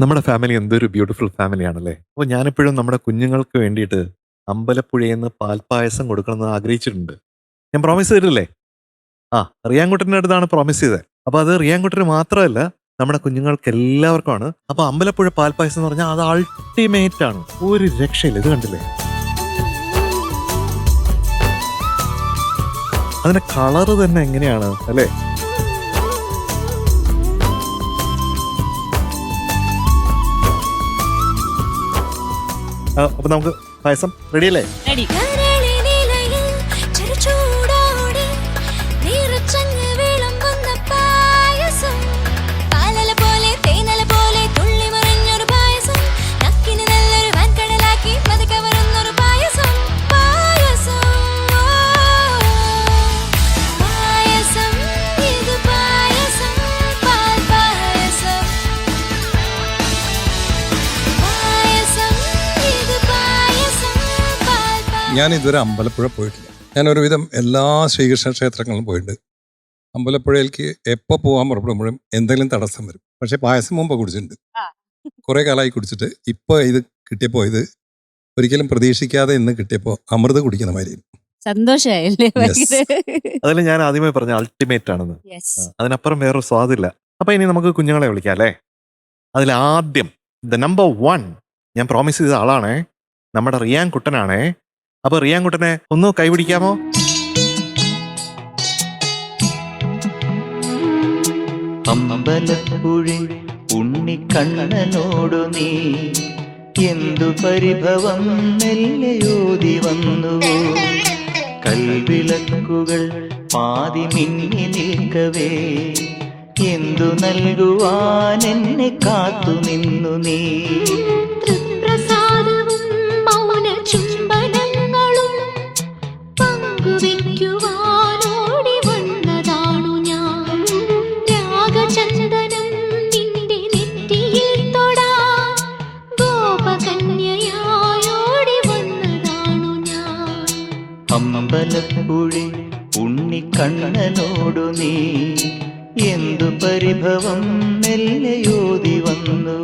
നമ്മുടെ ഫാമിലി എന്തൊരു ബ്യൂട്ടിഫുൾ ഫാമിലിയാണല്ലേ. അപ്പോൾ ഞാനെപ്പോഴും നമ്മുടെ കുഞ്ഞുങ്ങൾക്ക് വേണ്ടിയിട്ട് അമ്പലപ്പുഴയിൽ നിന്ന് പാൽപ്പായസം കൊടുക്കണമെന്ന് ആഗ്രഹിച്ചിട്ടുണ്ട്. ഞാൻ പ്രോമിസ് ചെയ്തിട്ടില്ലേ? ആ, റിയാൻകുട്ടൻ്റെ അടുത്താണ് പ്രോമിസ് ചെയ്തത്. അപ്പോൾ അത് റിയാൻകുട്ടന് മാത്രമല്ല, നമ്മുടെ കുഞ്ഞുങ്ങൾക്ക് എല്ലാവർക്കുമാണ്. അപ്പോൾ അമ്പലപ്പുഴ പാൽപ്പായസം എന്ന് പറഞ്ഞാൽ അത് അൾട്ടിമേറ്റ് ആണ്. ഒരു രക്ഷയില്ല. ഇത് കണ്ടില്ലേ, അതിന്റെ കളറ് തന്നെ എങ്ങനെയാണ് അല്ലേ? അപ്പൊ നമുക്ക് പായസം റെഡിയല്ലേ? റെഡി. ഞാൻ ഇതുവരെ അമ്പലപ്പുഴ പോയിട്ടില്ല. ഞാൻ ഒരുവിധം എല്ലാ ശ്രീകൃഷ്ണ ക്ഷേത്രങ്ങളിലും പോയിട്ടുണ്ട്. അമ്പലപ്പുഴയിലേക്ക് എപ്പോൾ പോകാൻ പുറപ്പെടുമ്പോഴും എന്തെങ്കിലും തടസ്സം വരും. പക്ഷെ പായസം മുമ്പ് കുടിച്ചിട്ടുണ്ട്, കുറെ കാലമായി കുടിച്ചിട്ട്. ഇപ്പോൾ ഇത് കിട്ടിയപ്പോൾ, ഇത് ഒരിക്കലും പ്രതീക്ഷിക്കാതെ ഇന്ന് കിട്ടിയപ്പോൾ അമൃത് കുടിക്കുന്ന മാതിരി സന്തോഷായല്ലേ? അതിൽ ഞാൻ ആദ്യമേ പറഞ്ഞ അൾട്ടിമേറ്റ് ആണെന്ന്. അതിനപ്പുറം വേറൊരു സ്വാദില്ല. അപ്പൊ ഇനി നമുക്ക് കുഞ്ഞുങ്ങളെ വിളിക്കാം അല്ലേ? അതിൽ ആദ്യം നമ്പർ 1 ഞാൻ പ്രോമിസ് ചെയ്ത ആളാണേ, നമ്മുടെ റിയാൻ കുട്ടനാണേ. അപ്പൊ റിയാൻ കുട്ടനെ ഒന്ന് കൈപിടിക്കാമോ? അമ്പലപ്പുഴി ഉണ്ണിക്കണ്ണനോടു നീ എന്തു പരിഭവം മെല്ലയോതി വന്നു. കൽവിളക്കുകൾ പാതി മിന്നി നിൽക്കവേ എന്തു നൽകുവാൻ എന്നെ കാത്തു നിന്നു നീ. അമ്പലപ്പുഴി ഉണ്ണിക്കണ്ണനോടു നീ എന്തു പരിഭവം മെല്ലയോതി വന്നു.